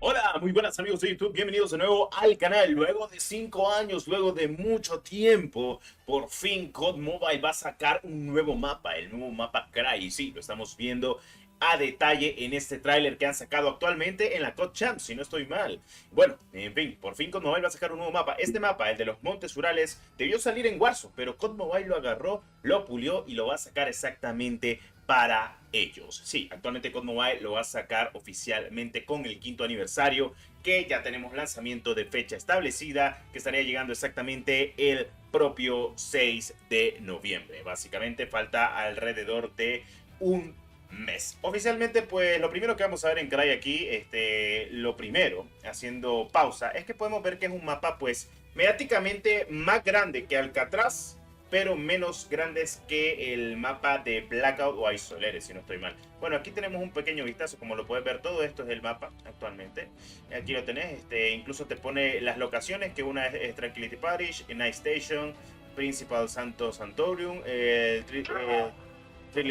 Hola, muy buenas amigos de YouTube, bienvenidos de nuevo al canal. Luego de 5 años, luego de mucho tiempo, por fin COD Mobile va a sacar un nuevo mapa, el nuevo mapa Cry. Sí, lo estamos viendo a detalle en este tráiler que han sacado actualmente en la COD Champs, si no estoy mal. Bueno, en fin, por fin COD Mobile va a sacar un nuevo mapa. Este mapa, el de los Montes Urales, debió salir en Warzone, pero COD Mobile lo agarró, lo pulió y lo va a sacar exactamente para ellos. Sí, actualmente COD Mobile lo va a sacar oficialmente con el 5º aniversario, que ya tenemos lanzamiento de fecha establecida, que estaría llegando exactamente el propio 6 de noviembre. Básicamente falta alrededor de un mes. Oficialmente, pues lo primero que vamos a ver en Cry aquí, lo primero, haciendo pausa, es que podemos ver que es un mapa pues mediáticamente más grande que Alcatraz, pero menos grandes que el mapa de Blackout o Isolated, si no estoy mal. Bueno, aquí tenemos un pequeño vistazo, como lo puedes ver, todo esto es el mapa actualmente. Aquí lo tenés, incluso te pone las locaciones, que una es Tranquility Parish, Night Station, Principal Santo Santorium, Trickle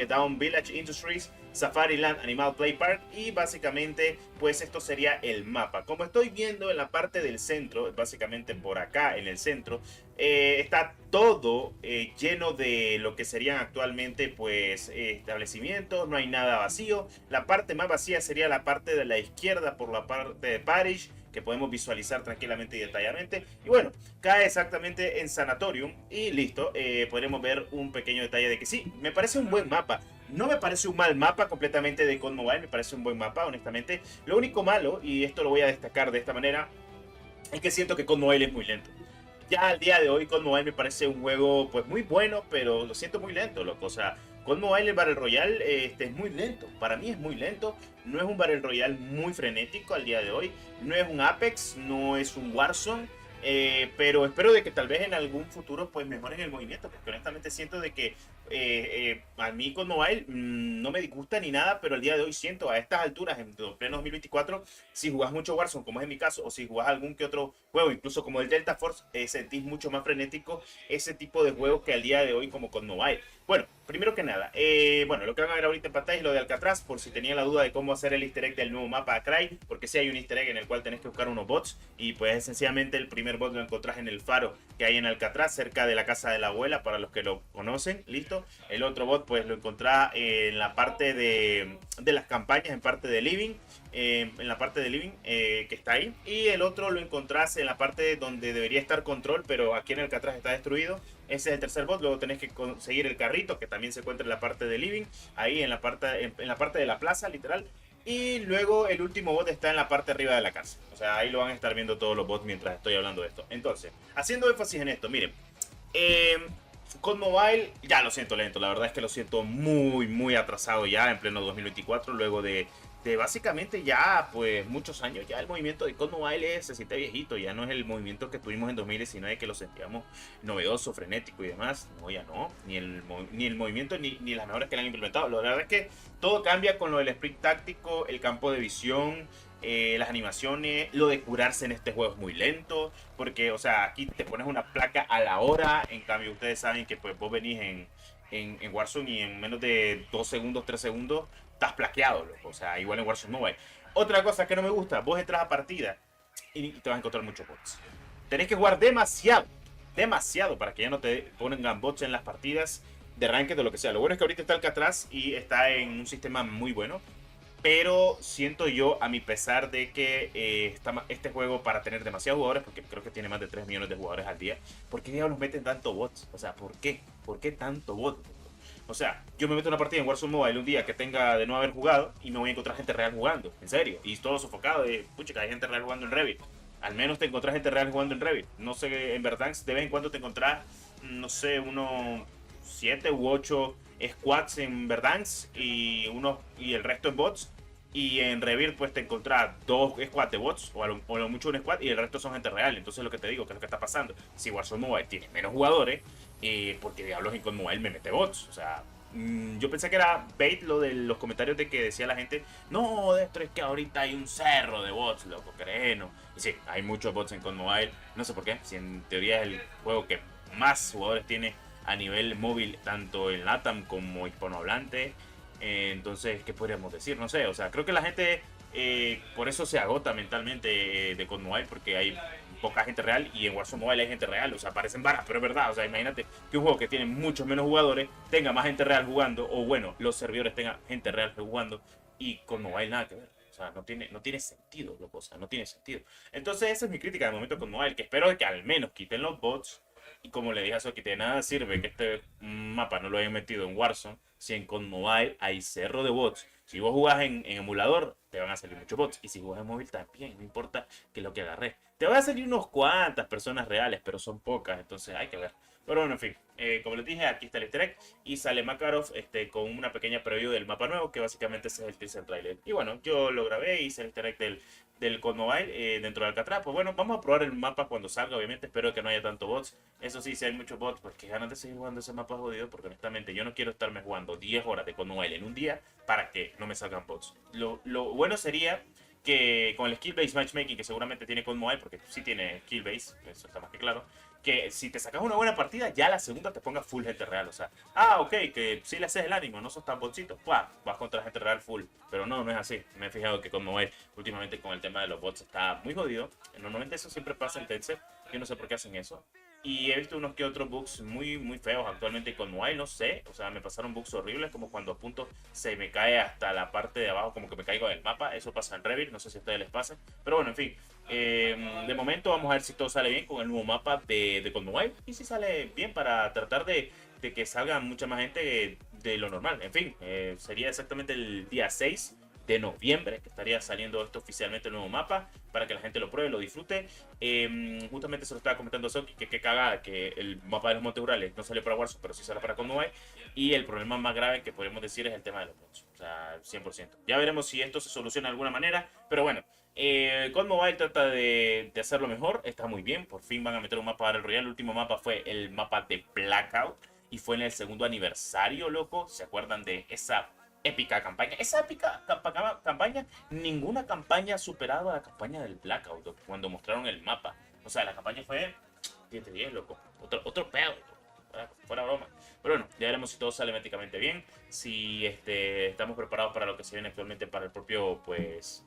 Down Village Industries, Safari Land Animal Play Park, y básicamente pues esto sería el mapa. Como estoy viendo en la parte del centro, básicamente por acá en el centro, está todo lleno de lo que serían actualmente pues establecimientos, no hay nada vacío. La parte más vacía sería la parte de la izquierda por la parte de Parish, que podemos visualizar tranquilamente y detalladamente. Y bueno, cae exactamente en Sanatorium y listo, podremos ver un pequeño detalle de que sí, me parece un buen mapa. No me parece un mal mapa completamente de COD Mobile, me parece un buen mapa, honestamente. Lo único malo, y esto lo voy a destacar de esta manera, es que siento que COD Mobile es muy lento. Ya al día de hoy COD Mobile me parece un juego pues muy bueno, pero lo siento muy lento, loco. O sea, COD Mobile, el Battle Royale, es muy lento. Para mí es muy lento. No es un Battle Royale muy frenético al día de hoy. No es un Apex, no es un Warzone. Pero espero de que tal vez en algún futuro pues mejoren el movimiento, porque honestamente siento de que a mí con Mobile no me disgusta ni nada, pero al día de hoy siento a estas alturas, en pleno 2024, si jugás mucho Warzone, como es en mi caso, o si jugás algún que otro juego, incluso como el Delta Force, sentís mucho más frenético ese tipo de juegos que al día de hoy como con Mobile. Bueno, primero que nada, bueno, lo que van a ver ahorita en pantalla es lo de Alcatraz, por si tenían la duda de cómo hacer el easter egg del nuevo mapa a Cry, porque sí hay un easter egg en el cual tenés que buscar unos bots, y pues sencillamente el primer bot lo encontrás en el faro que hay en Alcatraz, cerca de la casa de la abuela, para los que lo conocen, listo. El otro bot pues lo encontrás en la parte de las campañas, en parte de Living, en la parte de Living que está ahí, y el otro lo encontrás en la parte donde debería estar Control, pero aquí en Alcatraz está destruido. Ese es el tercer bot. Luego tenés que conseguir el carrito, que también se encuentra en la parte de Living, ahí en la parte de la plaza, literal. Y luego el último bot está en la parte arriba de la casa. O sea, ahí lo van a estar viendo todos los bots mientras estoy hablando de esto. Entonces, haciendo énfasis en esto, miren. Eh, con Mobile, ya lo siento lento. La verdad es que lo siento muy, muy atrasado ya en pleno 2024. Luego de básicamente ya, pues, muchos años. Ya el movimiento de COD Mobile se siente viejito. Ya no es el movimiento que tuvimos en 2019, que lo sentíamos novedoso, frenético y demás. No, ya no. Ni el movimiento ni las mejoras que le han implementado. La verdad es que todo cambia con lo del sprint táctico, el campo de visión, las animaciones. Lo de curarse en este juego es muy lento, porque, o sea, aquí te pones una placa a la hora. En cambio, ustedes saben que pues vos venís en Warzone y en menos de 2 segundos, 3 segundos, estás plaqueado, loco. O sea, igual en Warzone Mobile. Otra cosa que no me gusta, vos entras a partida y te vas a encontrar muchos bots. Tenés que jugar demasiado, demasiado, para que ya no te pongan bots en las partidas de ranked o lo que sea. Lo bueno es que ahorita está Alcatraz y está en un sistema muy bueno. Pero siento yo, a mi pesar de que este juego, para tener demasiados jugadores, porque creo que tiene más de 3 millones de jugadores al día, ¿por qué diablos meten tanto bots? O sea, ¿por qué? ¿Por qué tanto bot? O sea, yo me meto en una partida en Warzone Mobile un día que tenga de no haber jugado y me voy a encontrar gente real jugando, en serio. Y todo sofocado de, pucha, que hay gente real jugando en Revit. Al menos te encontrás gente real jugando en Revit. No sé, en Verdansk de vez en cuando te encontrás, no sé, unos 7 u 8 squads en Verdansk y el resto en bots. Y en Revir pues te encontrás 2 squads de bots, o a lo mucho un squad, y el resto son gente real. Entonces lo que te digo, que es lo que está pasando. Si Warzone Mobile tiene menos jugadores, porque diablos en COD Mobile me mete bots. O sea, yo pensé que era bait lo de los comentarios de que decía la gente, no, Destro, es que ahorita hay un cerro de bots, loco, creno. Y sí, hay muchos bots en COD Mobile. No sé por qué, si en teoría es el juego que más jugadores tiene a nivel móvil, tanto en LATAM como hispanohablante. Entonces, ¿qué podríamos decir? No sé, o sea, creo que la gente Por eso se agota mentalmente de COD Mobile, porque hay poca gente real y en Warzone Mobile hay gente real, o sea, parecen varas, pero es verdad, o sea, imagínate que un juego que tiene muchos menos jugadores tenga más gente real jugando, o bueno, los servidores tengan gente real jugando, y con Mobile nada que ver. O sea, no tiene sentido, loco, o sea, no tiene sentido. Entonces, esa es mi crítica de momento con Mobile, que espero que al menos quiten los bots. Y como le dije a Soki, de nada sirve que este mapa no lo hayan metido en Warzone, si en con Mobile hay cerro de bots. Si vos jugás en emulador, te van a salir muchos bots. Y si jugás en móvil también, no importa que lo que agarré. Te van a salir unos cuantas personas reales, pero son pocas, entonces hay que ver. Pero bueno, en fin, como les dije, aquí está el easter egg y sale Makarov con una pequeña preview del mapa nuevo, que básicamente ese es el teaser trailer. Y bueno, yo lo grabé, hice el easter egg del COD Mobile dentro de Alcatraz. Pues bueno, vamos a probar el mapa cuando salga, obviamente, espero que no haya tanto bots. Eso sí, si hay muchos bots, pues que ganas de seguir jugando ese mapa jodido, porque honestamente yo no quiero estarme jugando 10 horas de COD Mobile en un día para que no me salgan bots. Lo bueno sería que con el skill base matchmaking que seguramente tiene COD Mobile, porque sí tiene skill base, eso está más que claro, que si te sacas una buena partida, ya la segunda te ponga full gente real. O sea, ok, que si le haces el ánimo, no sos tan botcito, vas contra la gente real full. Pero no, no es así. Me he fijado que como es últimamente con el tema de los bots está muy jodido. Normalmente eso siempre pasa en Tencent. Yo no sé por qué hacen eso. Y he visto unos que otros bugs muy, muy feos actualmente con Mobile, no sé. O sea, me pasaron bugs horribles, como cuando a punto se me cae hasta la parte de abajo, como que me caigo del mapa. Eso pasa en Revit, no sé si a ustedes les pasa. Pero bueno, en fin. De momento vamos a ver si todo sale bien con el nuevo mapa de COD Mobile. Y si sale bien para tratar de que salga mucha más gente de lo normal. En fin, sería exactamente el día 6 de noviembre que estaría saliendo esto oficialmente el nuevo mapa para que la gente lo pruebe, lo disfrute. Justamente se lo estaba comentando a Soki que cagada que el mapa de los Montes Urales no salió para Warzone, pero sí sale para COD Mobile. Y el problema más grave que podemos decir es el tema de los bots. O sea, 100%. Ya veremos si esto se soluciona de alguna manera, pero bueno. COD Mobile trata de hacerlo mejor, está muy bien, por fin van a meter un mapa Battle Royale. El último mapa fue el mapa de Blackout y fue en el segundo aniversario, loco. ¿Se acuerdan de esa épica campaña? Esa épica campaña, ninguna campaña ha superado a la campaña del Blackout, loco, cuando mostraron el mapa. O sea, la campaña fue 10 de 10, loco. Otro pedo, fuera broma. Pero bueno, ya veremos si todo sale métricamente bien, si estamos preparados para lo que se viene actualmente para el propio, pues,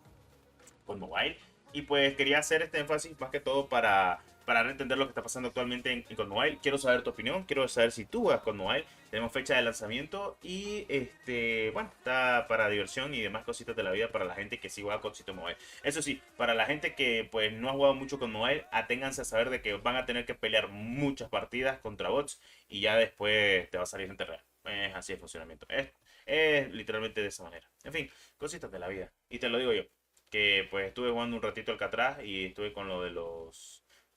con Mobile. Y pues quería hacer este énfasis más que todo para entender lo que está pasando actualmente en COD Mobile. Quiero saber tu opinión, quiero saber si tú juegas COD Mobile. Tenemos fecha de lanzamiento y bueno, está para diversión y demás cositas de la vida para la gente que sí juega CODcito Mobile. Eso sí, para la gente que pues no ha jugado mucho con Mobile, aténganse a saber de que van a tener que pelear muchas partidas contra bots y ya después te va a salir gente real. Es así el funcionamiento. Es literalmente de esa manera. En fin, cositas de la vida. Y te lo digo yo que pues estuve jugando un ratito Alcatraz y estuve con lo de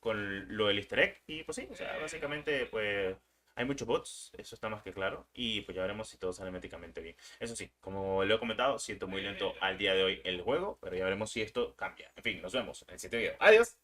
con lo del easter egg y pues sí, o sea, básicamente pues hay muchos bots, eso está más que claro y pues ya veremos si todo sale métricamente bien. Eso sí, como lo he comentado, siento muy lento al día de hoy el juego, pero ya veremos si esto cambia. En fin, nos vemos en el siguiente video. Adiós.